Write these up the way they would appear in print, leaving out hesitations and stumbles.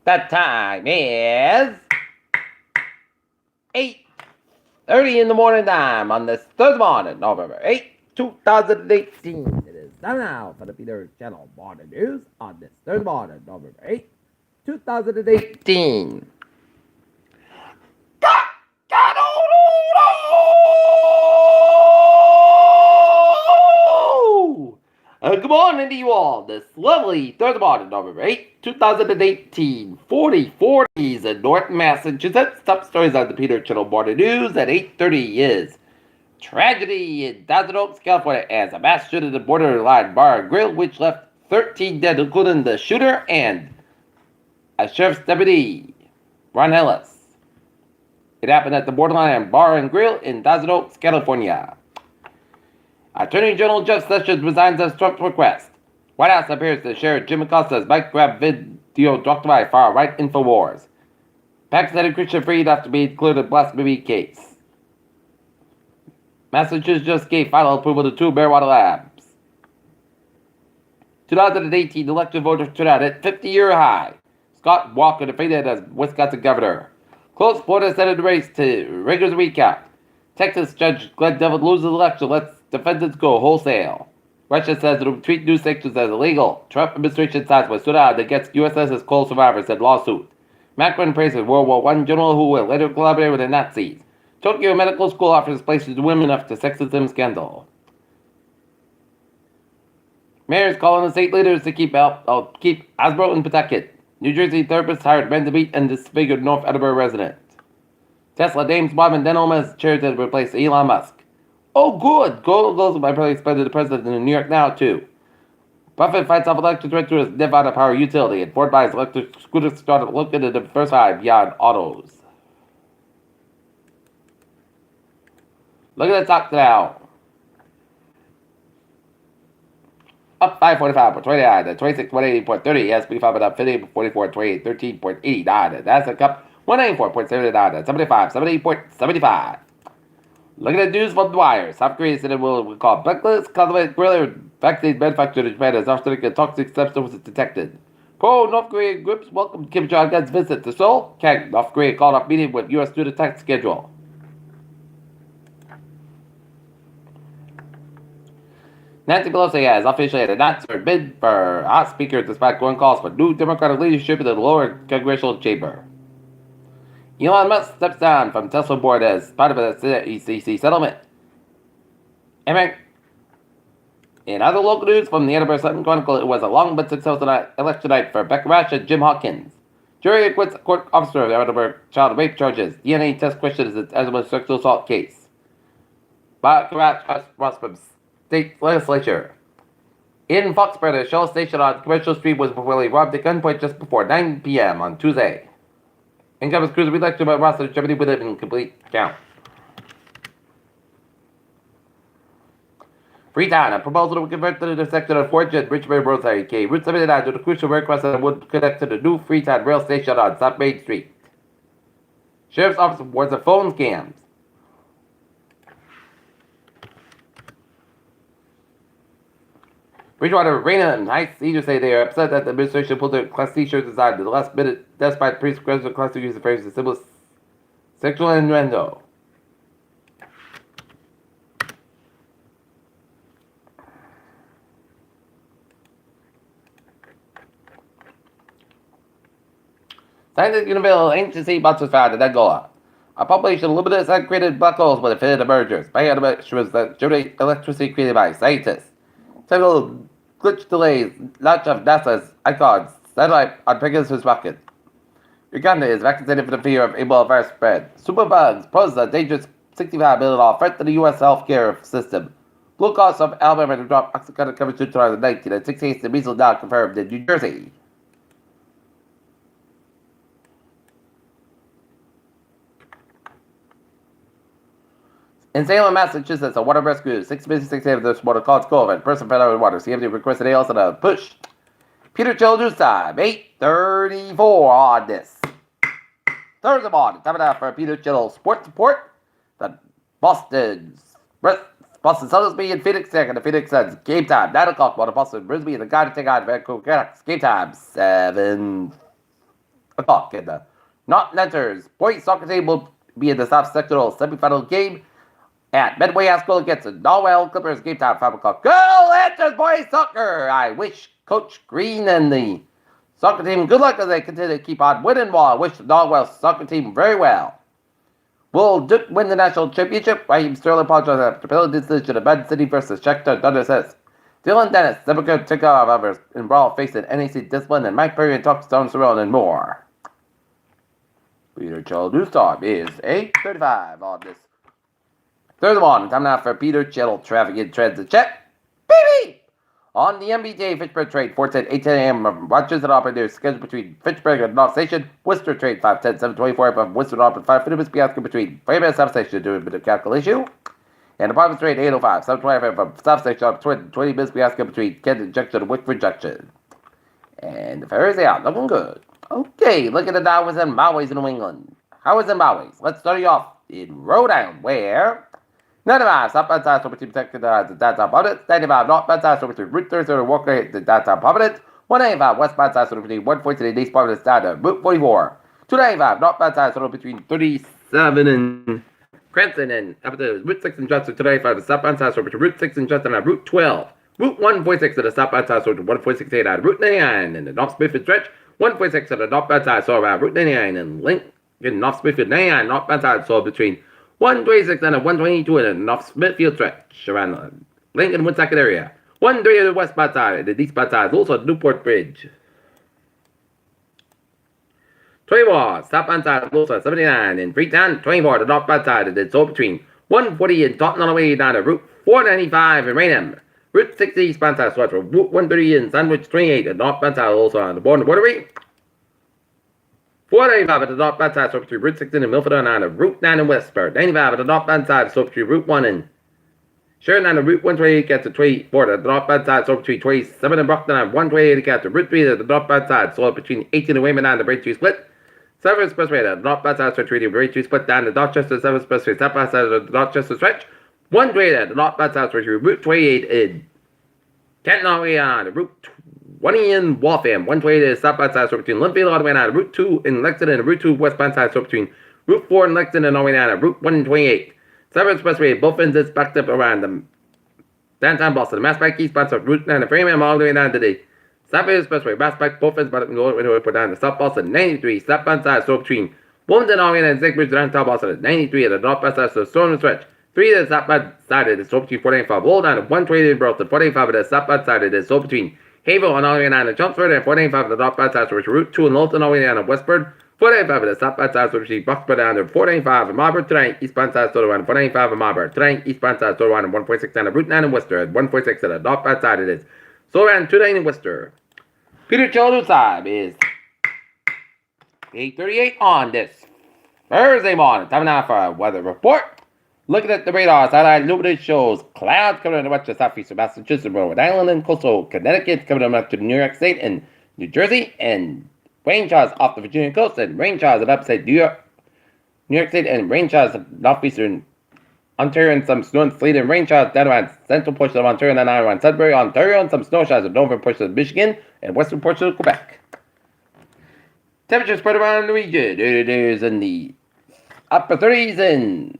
The time is 8:30 in the morning time on this Thursday morning, November 8th, 2018. It is time now for the Peter Channel Morning News on this Thursday morning, November 8th, 2018. Good morning to you all. This lovely Thursday morning, November 8th, 2018. 40/40s in North Massachusetts. Top stories on the Peter Channel Morning News at 8:30 is tragedy in Thousand Oaks, California, as a mass shooting at the borderline bar and grill, which left 13 dead, including the shooter and a sheriff's deputy, Ron Ellis. It happened at the borderline bar and grill in Thousand Oaks, California. Attorney General Jeff Sessions resigns at Trump's request. White House appears to share Jim Acosta's mic grab video doctored by far-right InfoWars. Pakistani Christian freed after being declared a blasphemy case. Massachusetts just gave final approval to 2 marijuana labs. 2018 election voters turnout at 50-year high. Scott Walker defeated as Wisconsin governor. Close Florida Senate race to rigorous recount. Texas Judge Glenn Devlin loses election, lets defendants go wholesale. Russia says it will treat new sanctions as illegal. Trump administration sides with stood out against USS Cole survivors in lawsuit. Macron praises World War I general who will later collaborate with the Nazis. Tokyo Medical School offers places to women after sexism scandal. Mayors calling on state leaders to keep Hasbro in Pawtucket. New Jersey therapists hired men to meet and disfigured North Edinburgh resident. Tesla names Bob and Denholm as chair to replace Elon Musk. Oh, good. Goals by probably expected the president in New York now, too. Buffett fights off electric threat to his Nevada power utility, and Ford buys electric scooters started looking to diversify beyond autos. Look at the stock now. Up 545 for 29, the 26 180.30, S&P 500 up 50 44 28 13.89, that's a cup 194.79, 75 78.75. Look at the news from the wire. South Korea said it will call blacklist, cultivate guerrilla vaccine manufactured in Japan as arsenic and toxic substances detected. Pro-North Korean groups welcome Kim Jong-un's visit to Seoul. North Korea called off meeting with U.S. student attack schedule. Nancy Pelosi has officially announced her bid for House Speaker despite growing calls for new Democratic leadership in the lower congressional chamber. Elon Musk steps down from Tesla board as part of the SEC settlement. In other local news from the Edinburgh Sun Chronicle, it was a long but successful election night for Becca Rash and Jim Hawkins. Jury acquits court officer of the Edinburgh child rape charges. DNA test questions its Edinburgh sexual assault case. Becca Rash was from state legislature. In Foxborough, a Shell station on Commercial Street was reportedly robbed at gunpoint just before 9 p.m. on Tuesday. Incumbent cruiser re-elected by Ross of Germany with an incomplete count. Freetown, a proposal to convert the intersection of Forge and Richmond Road K. Route 79 to the crucial rail crossing that would connect to the new Freetown rail station on South Main Street. Sheriff's office warns of phone scams. Bridgewater, Raina, and Heights leaders say they are upset that the administration pulled their Class C shirts aside at the last minute, despite pre-scripts of Class C use of phrases as simple as sexual innuendo. Scientists can avail ancient sea monsters found in Angola. A population of luminous and created black holes with infinite emergers. Biometrics that generate electricity created by scientists. Several glitch delays, launch of NASA's ICONS satellite on Pegasus rocket. Uganda is vaccinated for the fear of Ebola virus spread. Superbugs pose a dangerous $65 million threat to the U.S. healthcare system. Blue Cross of Alabama to drop Oxycontin coverage in 2019 and 6 cases of measles now confirmed in New Jersey. In Salem, Massachusetts, a water rescue 6 business saved this water called Cove and person fell out of water. CMD requested else and a push. Peter Children's time, 8:34 on this Thursday morning. Time enough for Peter Chill Sports Report. The Boston Celtics and Phoenix Tech and the Phoenix Suns. Game time, 9 o'clock. While the Boston Brisbane and the Guy to take on Vancouver Canucks. Game time, 7:30 o'clock. And the Not Nenters boys soccer team will be in the South Sectional semifinal game at Medway High School against the Norwell Clippers. Game time 5 o'clock. Go Nenters boys soccer! I wish Coach Green and the soccer team good luck as they continue to keep on winning ball. I wish the Norwell soccer team very well. Will Duke win the national championship? Raheem Sterling apologized after penalty decision of Man City versus Shakhtar Donetsk. Dylan Dennis, Zebra Tikov others in brawl facing NAC discipline, and Mike Perry and Talk Stone Surround and more. Peter Channel News Time is 8:35 on this Thursday morning. Time now for Peter Channel Traffic and Transit Check. Baby! On the MBJ Fitchburg Trade, 410, 810 a.m. Watches and operators scheduled between Fitchburg and North Station. Worcester Trade, 510, 724 from Worcester North and 5 minutes Piasco between Frame and South Station, doing a bit of calculation. And Apartment Trade, 805, 725 from South Station, 20 minutes Piasco between Kenton Junction and Wickford Junction. And the ferries are out, looking good. Okay, look at the Dowers and Maois in New England. Howers and Maois. Let's start you off in Rhode Island, where 95 southbound side over to protect the downtown Providence. 95 northbound side over to Route 30 Walker hit the downtown Providence. 195 westbound side over between 143 East Providence down to Route 44. 295 northbound side over between 37 and Cranston and up to Route 6 and Johnson. 295 the southbound side over to Route 6 and Johnson on Route 12. Route 146 to the southbound side over to 146 on Route 99 and the North Smithfield stretch. 146 to the northbound side so around Route 99 and Lincoln North Smithfield 99 northbound side so between 126 and a 122 in the North Smithfield stretch around the Lincoln Woonsocket area. 130 to the westbound side, the eastbound side, also Newport Bridge. 24 southbound side, also 79 in Freetown. 24 to the northbound side, and it's all between 140 and Taunton on the way down to Route 495 in Raynham. Route 60 eastbound side, so Route 130 in Sandwich 28 and northbound side, also on the borderway. 495 at the northbound side, so between Route 16 and Milford on the Route 9 in Westburg. 95 at the northbound side, so between Route 1 and Sheridan on the Route 128 gets to 24 at the northbound side, so between 27 and Brockton on 128 gets to Route 3 at the northbound side, so between 18 and Wayman on the Braintree split. 7 Expressway at the northbound side, so between Braintree split down the Dorchester 7 Expressway, southbound side of the Dorchester stretch. 128 at the northbound side, so between Route 28 in Canton all the way on the Route 20 in Waltham. 128 is southbound side, so between Linfield all the way down to Route 2 in Lexington and Route 2 westbound side, so between Route 4 in Lexington and all the way down to Route 128. 7 Expressway, both ends is backed up around the downtown Boston. The Mass Pike eastbound, so Route 9 and Framingham all the way down to the South Bay Expressway. Mass Pike, both ends, but go all the way put down to South Boston. 93 southbound side, so between Wilmington all the way down to Zigbridge downtown Boston. 93 at the northbound side, so Storm stretch. 3 at the southbound side, it is so between 485. Roll down to 128 in Burlington. 485 at the southbound side, it is so between Haverhill and all the way down to Chelmsford, and 485 at the northbound side, so which Route 2 and Lowton all the way down to Westford. 485 at the southbound side, so which is Buckspur down to 485 in Marlborough. Tonight, eastbound side, so around 485 in Marlborough. Tonight, eastbound side, so around 146 down to Route 9 in Worcester. At 146 at the northbound side, it is so around 29 in Worcester. Peter Children's time is 8:38 on this Thursday morning. Time now for a weather report. Looking at the radar, satellite illuminated shows clouds coming in the western southeastern Massachusetts, Rhode Island, and coastal Connecticut coming up to New York State and New Jersey, and rain showers off the Virginia coast, and rain showers in upstate New York State, and rain showers in northeastern Ontario, and some snow and sleet, and rain showers down around central portion of Ontario and around Sudbury, Ontario, and some snow showers in northern portion of Michigan and western portion of Quebec. Temperatures spread around the region. It is in the upper 30s in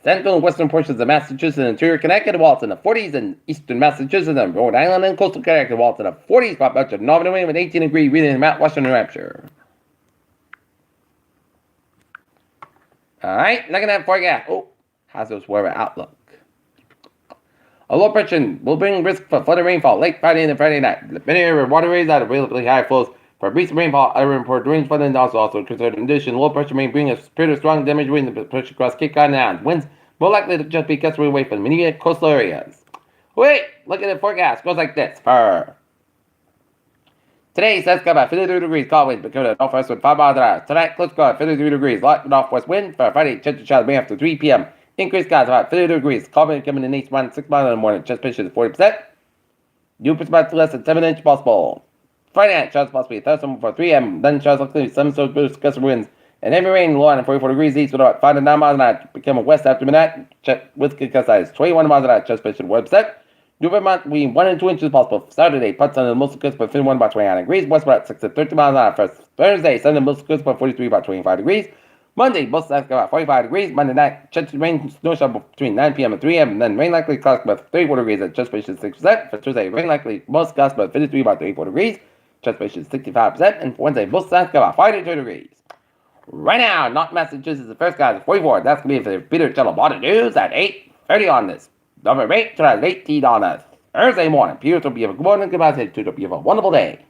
central and western portions of Massachusetts and interior Connecticut, while it's in the 40s in eastern Massachusetts and Rhode Island and coastal Connecticut, while it's in the 40s for much of northern New England, 18-degree reading in Mount Western New Hampshire. Alright, looking at forecast. How's this weather outlook? A low pressure will bring risk for flooding rainfall late Friday and Friday night. Many area waterways at relatively high flows for recent rainfall. Other important rain flooding is also considered. In addition, low pressure may bring a period of strong damage wind pressure across Cape Cod Island. Winds more likely to just be gusting away from many coastal areas. Wait, look at the forecast. Goes like this for today. Says about 53 degrees, calm wind, becoming a northwest with 5 miles an hour. Tonight, close call 53 degrees, light northwest wind for Friday. Chance of showers may after 3 p.m. Increased skies about 52 degrees, calm wind coming in east wind 6 miles in the morning. Chance pitches 40%. Dew percent less than 7 inches possible. Friday night, showers possibly thunderstorm for 3 a.m. Then showers likely some sort of boost gusty winds. And heavy rain low on 44 degrees east with about 5 to 9 miles an hour. Become a west after midnight. Check with gust size 21 miles an hour. Just pitched the website. New month between 1 and 2 inches possible. Saturday, parts on the most coast by 51 about 29 degrees. West about 6 to 30 miles an hour. First Thursday, Sunday, most coast by 43 about 25 degrees. Monday, most south about 45 degrees. Monday night, chance of rain, snow shower between 9 p.m. and 3 a.m. And then rain likely, clouds about 34 degrees at transpiration 6%. For Tuesday, rain likely, most gusts about 53 about 34 degrees. Transpiration 65%. And for Wednesday, most south about 42 degrees. Right now, North Massachusetts, the first guy is 44. That's going to be for the Peter Cello Water News at 8:30 on this. Number 8 to 18 on us. Thursday morning. Peter will be a good morning. Goodbye. To be a wonderful day.